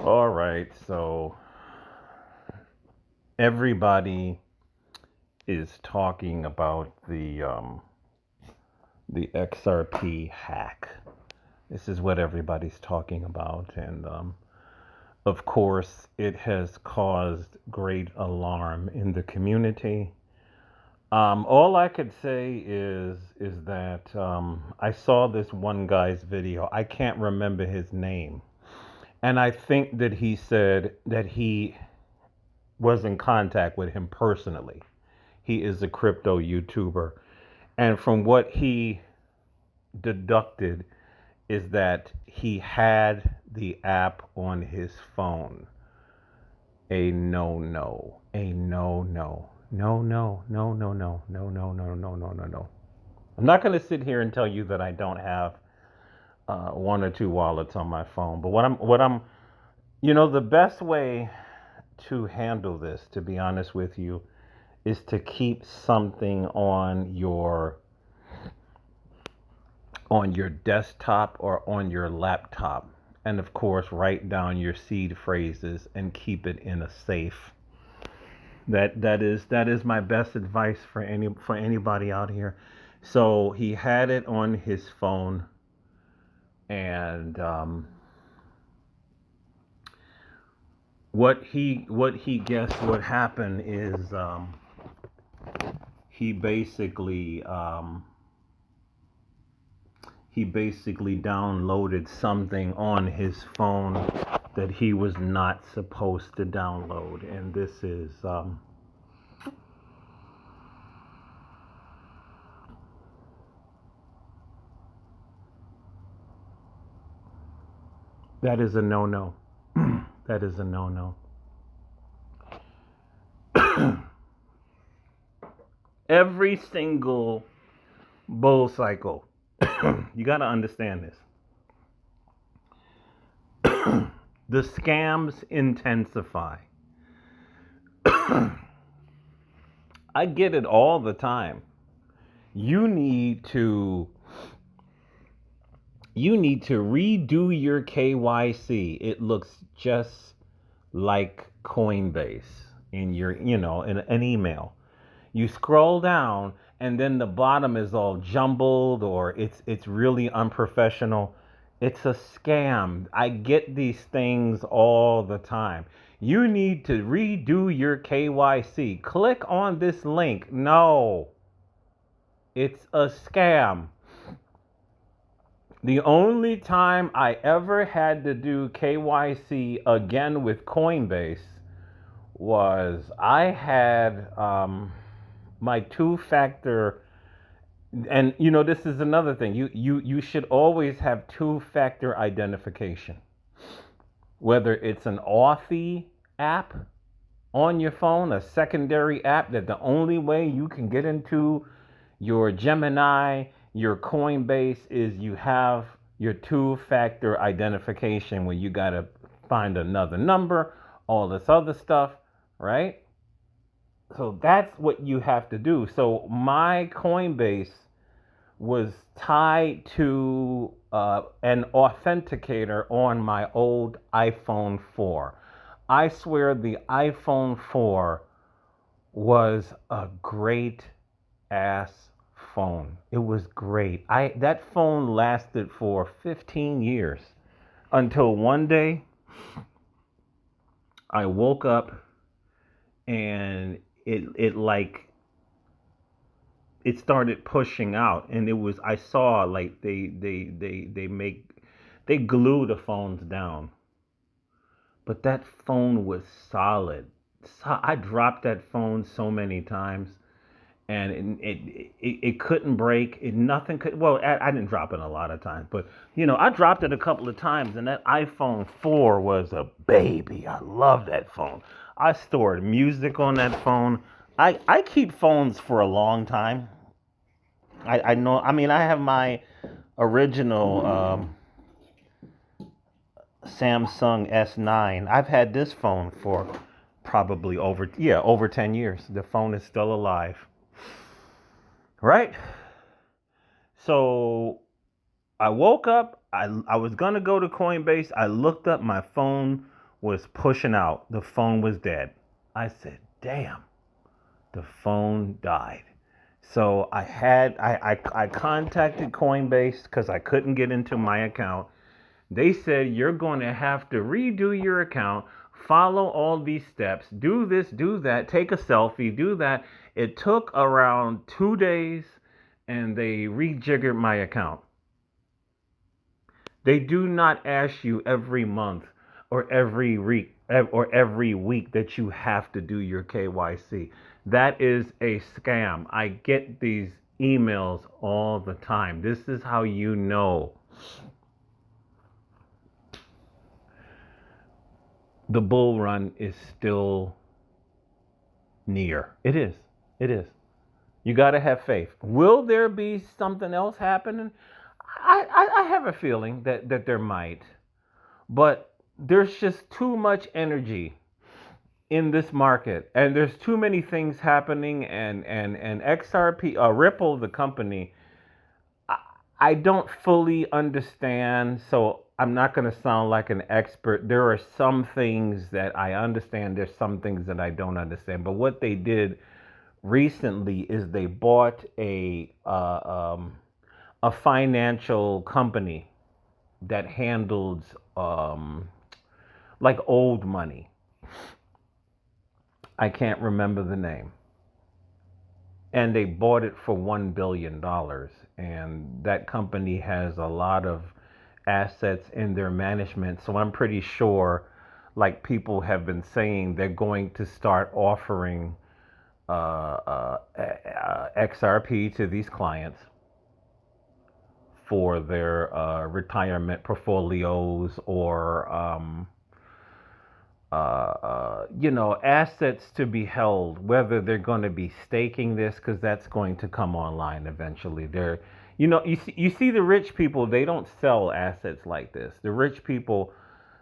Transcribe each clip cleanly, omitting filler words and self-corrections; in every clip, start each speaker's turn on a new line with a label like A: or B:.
A: All right, so everybody is talking about the XRP hack. This is what everybody's talking about, and of course, it has caused great alarm in the community. All I could say is that I saw this one guy's video. I can't remember his name, and I think that he said that he was in contact with him personally. He is a crypto YouTuber. And from what he deducted is that he had the app on his phone. A no no. A no no. No no no no no no no no no no no no. I'm not gonna sit here and tell you that I don't have one or two wallets on my phone. But what I'm the best way to handle this, to be honest with you, is to keep something on your desktop or on your laptop, and of course write down your seed phrases and keep it in a safe. That is my best advice for anybody out here. So he had it on his phone, and what he guessed what happened is he basically downloaded something on his phone that he was not supposed to download, and this is that is a no-no. That is a no-no. Every single bull cycle, you got to understand this. The scams intensify. I get it all the time. You need to redo your KYC. It looks just like Coinbase in your, in an email. You scroll down and then the bottom is all jumbled, or it's really unprofessional. It's a scam. I get these things all the time. You need to redo your KYC. Click on this link. No, it's a scam. The only time I ever had to do KYC again with Coinbase was I had my two-factor, and this is another thing. You should always have two-factor identification, whether it's an Authy app on your phone, a secondary app that the only way you can get into your Gemini, your Coinbase, is you have your two-factor identification where you got to find another number, all this other stuff, right? So that's what you have to do. So my Coinbase was tied to an authenticator on my old iPhone 4. I swear the iPhone 4 was a great ass phone. It was great. That phone lasted for 15 years until one day I woke up and it started pushing out, and I saw like they glue the phones down, but that phone was solid. So I dropped that phone so many times, and it couldn't break. Nothing could. Well, I didn't drop it a lot of times, but I dropped it a couple of times, and that iPhone 4 was a baby. I love that phone. I stored music on that phone. I keep phones for a long time. I know. I mean, I have my original Samsung S9. I've had this phone for probably over 10 years. The phone is still alive. Right? So I woke up. I was going to go to Coinbase. I looked up. My phone was pushing out. The phone was dead. I said, damn, the phone died. So I contacted Coinbase because I couldn't get into my account. They said you're going to have to redo your account, follow all these steps, do this, do that, take a selfie, do that. It took around 2 days and they rejiggered my account. They do not ask you every month or every week that you have to do your KYC. That is a scam. I get these emails all the time. This is how you know the bull run is still near. It is. It is. You got to have faith. Will there be something else happening? I have a feeling that there might, but there's just too much energy in this market, and there's too many things happening. And XRP, Ripple, the company, I don't fully understand, so I'm not going to sound like an expert. There are some things that I understand. There's some things that I don't understand. But what they did recently is they bought a financial company that handles like old money. I can't remember the name. And they bought it for $1 billion. And that company has a lot of assets in their management. So I'm pretty sure, like people have been saying, they're going to start offering XRP to these clients for their retirement portfolios or assets to be held, whether they're going to be staking this, because that's going to come online eventually. You see the rich people, they don't sell assets like this. The rich people,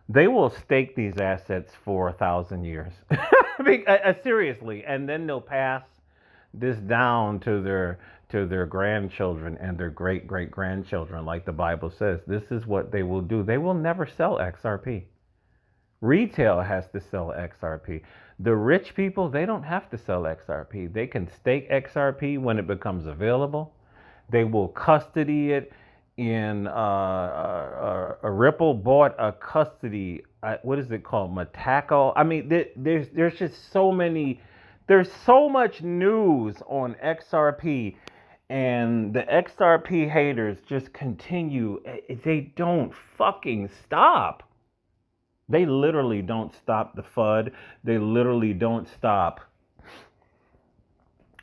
A: they will stake these assets for 1,000 years. I mean, seriously, and then they'll pass this down to their grandchildren and their great great grandchildren, like the Bible says. This is what they will do. They will never sell XRP. Retail has to sell XRP. The rich people, they don't have to sell XRP. They can stake XRP when it becomes available. They will custody it in a Ripple bought a custody. What is it called? Mataco. I mean, there's just so many. There's so much news on XRP, and the XRP haters just continue. They don't fucking stop. They literally don't stop the FUD. They literally don't stop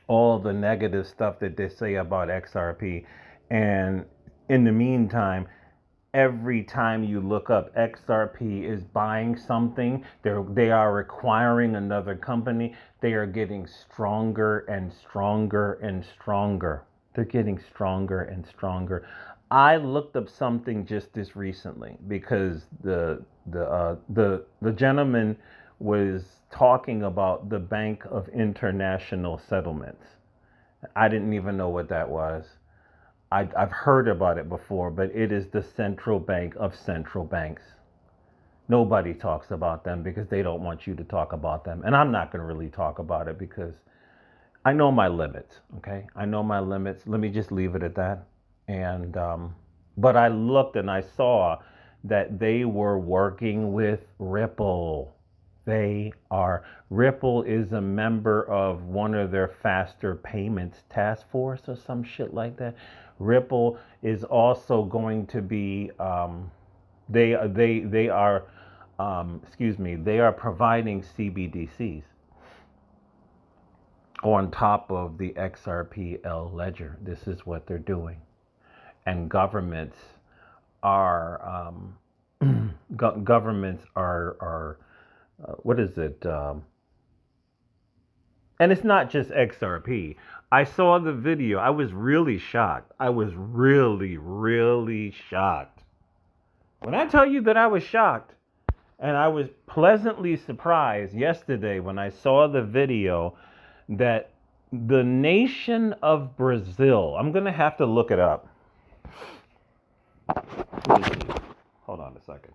A: all the negative stuff that they say about XRP. And in the meantime, every time you look up, XRP is buying something. They are acquiring another company. They are getting stronger and stronger and stronger. They're getting stronger and stronger. I looked up something just this recently because the gentleman was talking about the Bank of International Settlements. I didn't even know what that was. I've heard about it before, but it is the central bank of central banks. Nobody talks about them because they don't want you to talk about them. And I'm not going to really talk about it because I know my limits, okay? I know my limits. Let me just leave it at that. And but I looked and I saw that they were working with Ripple. Ripple is a member of one of their faster payments task force or some shit like that. Ripple is also going to be they are they are providing CBDCs on top of the XRPL ledger. This is what they're doing. And governments are what is it? And it's not just XRP. I saw the video. I was really shocked. I was really, really shocked. When I tell you that I was shocked, and I was pleasantly surprised yesterday when I saw the video that the nation of Brazil, I'm going to have to look it up. Hold on a second.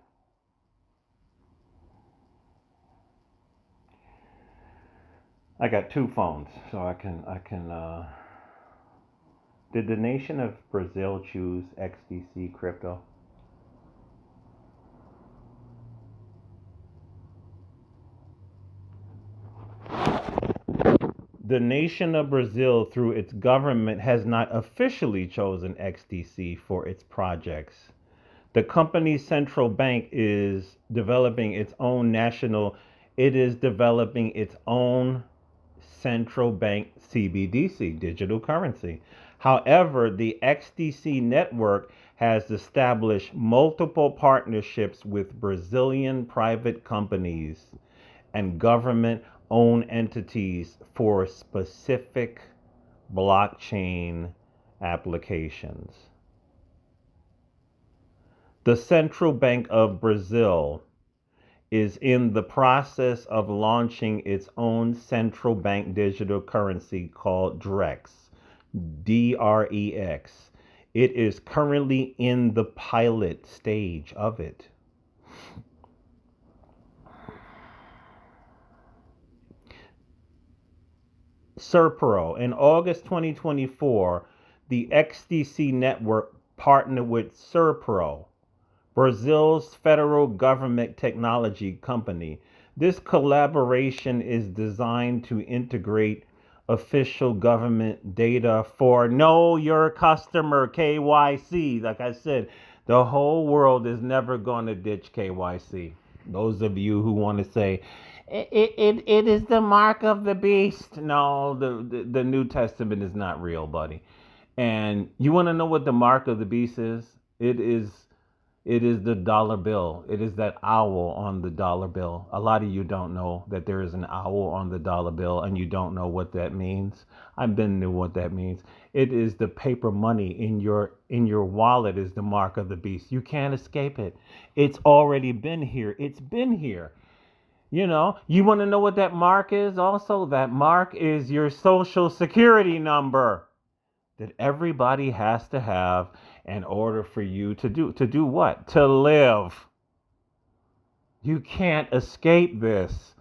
A: I got two phones, so I can. Did the nation of Brazil choose XDC crypto? The nation of Brazil, through its government, has not officially chosen XDC for its projects. The company's central bank is developing its own national, it is developing its own central bank CBDC, digital currency. However, the XDC network has established multiple partnerships with Brazilian private companies and government owned entities for specific blockchain applications. The Central Bank of Brazil is in the process of launching its own central bank digital currency called DREX. DREX. It is currently in the pilot stage of it. Serpro. In August 2024, the XDC network partnered with Serpro, Brazil's federal government technology company. This collaboration is designed to integrate official government data for Know Your Customer KYC. Like I said, the whole world is never going to ditch KYC. Those of you who want to say, it is the mark of the beast. No, the New Testament is not real, buddy. And you want to know what the mark of the beast is? It is it is the dollar bill. It is that owl on the dollar bill. A lot of you don't know that there is an owl on the dollar bill and you don't know what that means. I've been to what that means. It is the paper money in your wallet is the mark of the beast. You can't escape it. It's already been here. It's been here. You want to know what that mark is also? That mark is your social security number that everybody has to have in order for you to do what? To live. You can't escape this.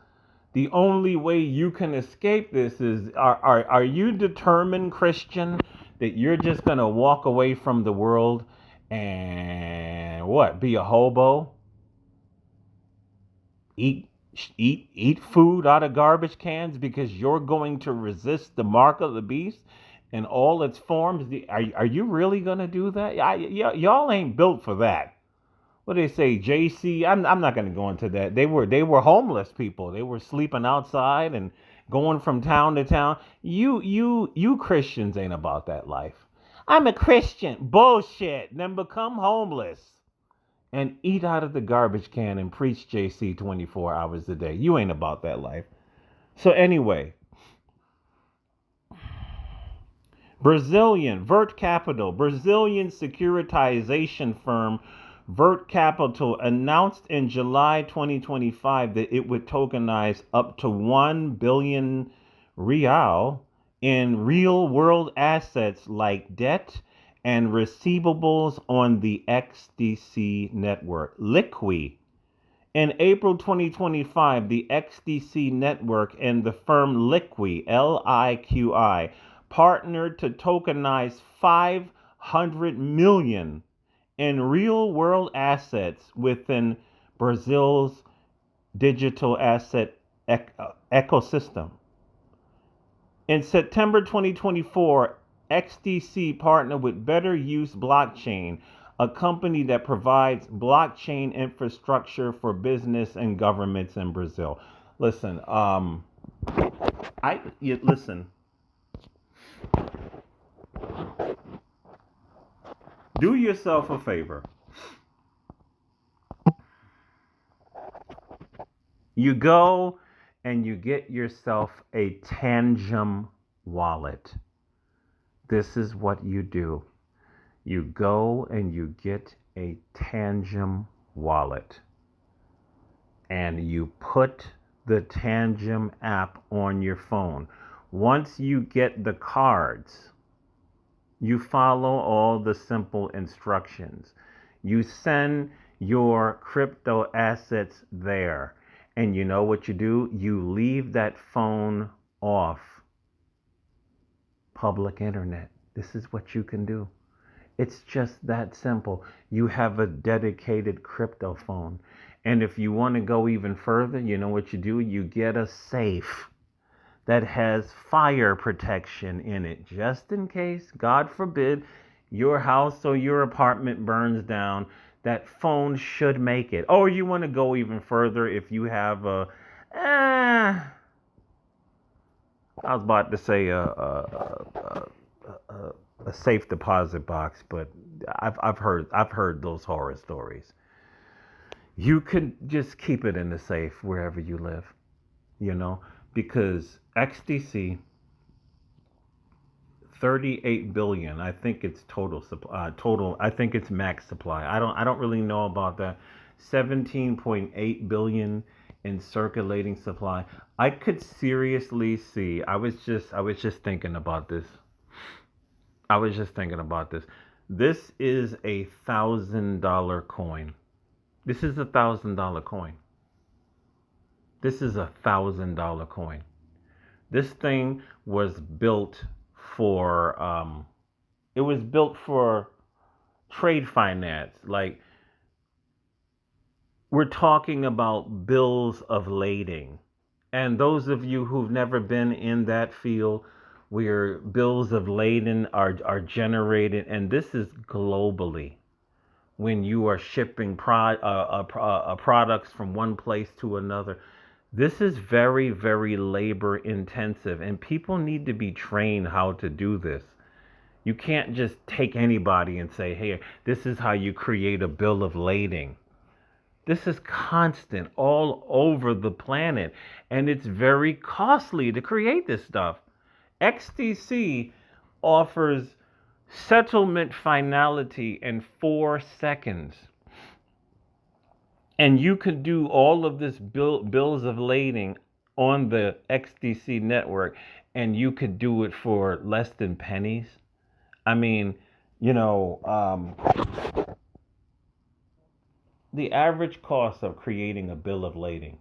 A: The only way you can escape this is are you determined, Christian, that you're just going to walk away from the world and what? Be a hobo? Eat eat food out of garbage cans because you're going to resist the mark of the beast in all its forms? Are you really going to do that? Y'all ain't built for that. What do they say, JC? I'm not going to go into that. They were homeless people. They were sleeping outside and going from town to town. You Christians ain't about that life. I'm a Christian. Bullshit. Then become homeless and eat out of the garbage can and preach JC 24 hours a day. You ain't about that life. So anyway, Brazilian securitization firm Vert Capital announced in July 2025 that it would tokenize up to 1 billion real in real world assets like debt and receivables on the XDC network. Liqui. In April 2025, the XDC network and the firm Liqui, LIQI, partnered to tokenize 500 million in real world assets within Brazil's digital asset ecosystem. In September 2024, XDC partnered with Better Use Blockchain, a company that provides blockchain infrastructure for business and governments in Brazil. Listen, listen. Do yourself a favor. You go and you get yourself a Tangem wallet. This is what you do. You go and you get a Tangem wallet and you put the Tangem app on your phone. Once you get the cards, you follow all the simple instructions. You send your crypto assets there. And you know what you do? You leave that phone off public internet. This is what you can do. It's just that simple. You have a dedicated crypto phone. And if you want to go even further, you know what you do? You get a safe that has fire protection in it, just in case, God forbid, your house or your apartment burns down. That phone should make it. Or you want to go even further if you have eh, I was about to say a safe deposit box, but I've heard those horror stories. You can just keep it in the safe wherever you live, you know, because XDC 38 billion. I think it's total supply. Total. I think it's max supply. I don't really know about that. 17.8 billion in circulating supply. I could seriously see. I was just thinking about this. I was just thinking about this. This is $1,000 coin. This is $1,000 coin. This is $1,000 coin. This thing was built for it was built for trade finance. Like, we're talking about bills of lading. And those of you who've never been in that field, where bills of lading are generated, and this is globally, when you are shipping products from one place to another. This is very, very labor intensive, and people need to be trained how to do this. You can't just take anybody and say, hey, this is how you create a bill of lading. This is constant all over the planet, and it's very costly to create this stuff. XDC offers settlement finality in 4 seconds. And you could do all of this bills of lading on the XDC network, and you could do it for less than pennies. I mean, you know, the average cost of creating a bill of lading.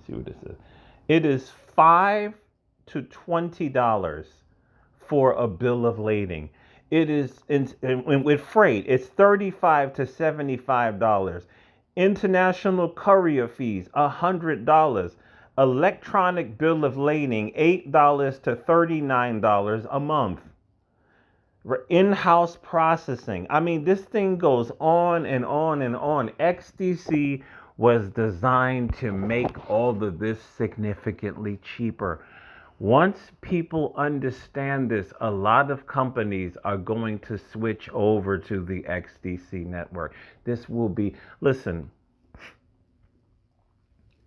A: See what this is. It is $5 to $20 for a bill of lading. It is with freight. It's $35 to $75. International courier fees $100. Electronic bill of lading $8 to $39 a month. In-house processing. I mean, this thing goes on and on and on. XDC was designed to make all of this significantly cheaper. Once people understand this, a lot of companies are going to switch over to the XDC network. This will be, listen,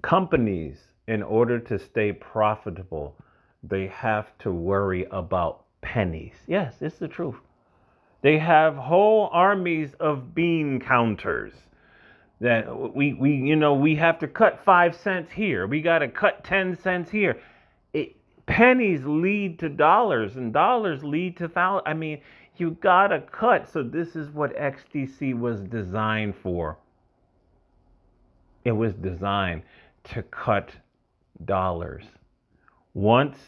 A: companies, in order to stay profitable, they have to worry about pennies. Yes, it's the truth. They have whole armies of bean counters that we have to cut 5 cents here. We got to cut 10 cents here. Pennies lead to dollars, and dollars lead to thousands. I mean, you got to cut. So this is what XDC was designed for. It was designed to cut dollars. Once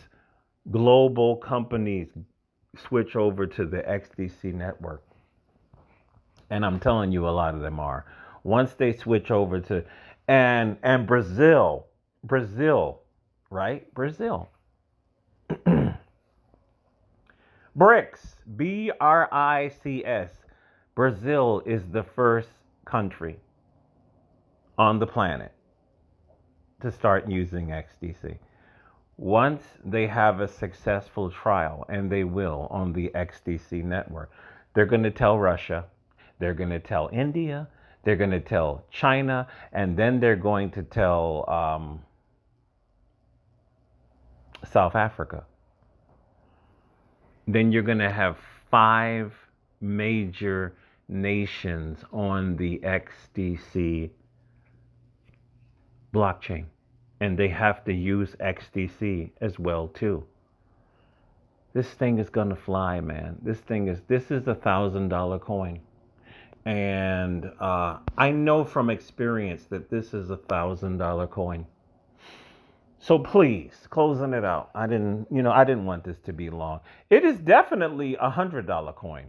A: global companies switch over to the XDC network, and I'm telling you, a lot of them are. Once they switch over to, and Brazil, right? Brazil. BRICS, BRICS. Brazil is the first country on the planet to start using XDC. Once they have a successful trial, and they will on the XDC network, they're going to tell Russia, they're going to tell India, they're going to tell China, and then they're going to tell South Africa. Then you're going to have 5 major nations on the XDC blockchain. And they have to use XDC as well too. This thing is gonna fly, man. This is $1,000 coin. And I know from experience that this is $1,000 coin. So please, closing it out. I didn't want this to be long. It is definitely $100 coin.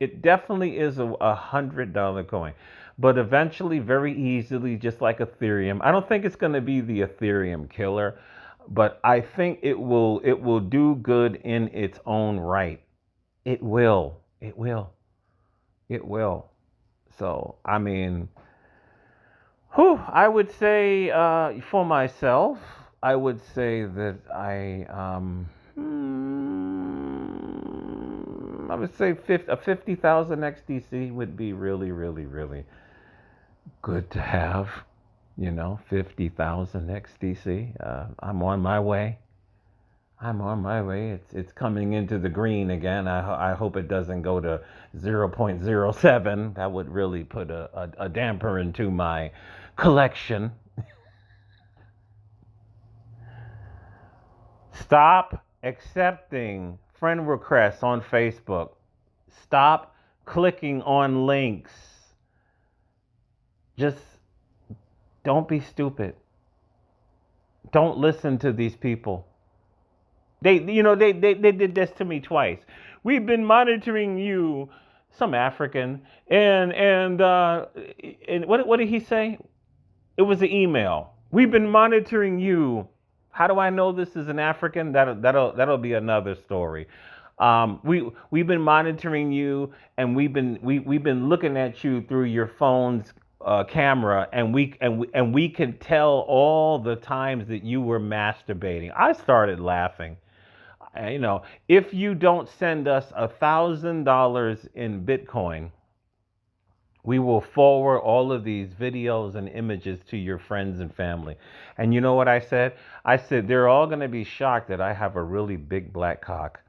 A: It definitely is a $100 coin, but eventually, very easily, just like Ethereum. I don't think it's going to be the Ethereum killer, but I think it will do good in its own right. It will. It will. It will. So I mean, whew, I would say for myself, I would say that I would say 50,000 XDC would be really, really, really good to have. 50,000 XDC. I'm on my way. I'm on my way. It's coming into the green again. I hope it doesn't go to 0.07. That would really put a damper into my collection. Stop accepting friend requests on Facebook. Stop clicking on links. Just don't be stupid. Don't listen to these people. They did this to me twice. We've been monitoring you, some African, and what did he say? It was an email. We've been monitoring you. How do I know this is an African? That'll be another story. We've been monitoring you, and we've been looking at you through your phone's camera, and we can tell all the times that you were masturbating. I started laughing. If you don't send us $1,000 in Bitcoin, we will forward all of these videos and images to your friends and family. And you know what I said? I said they're all going to be shocked that I have a really big black cock.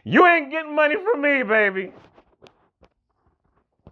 A: You ain't getting money from me, baby.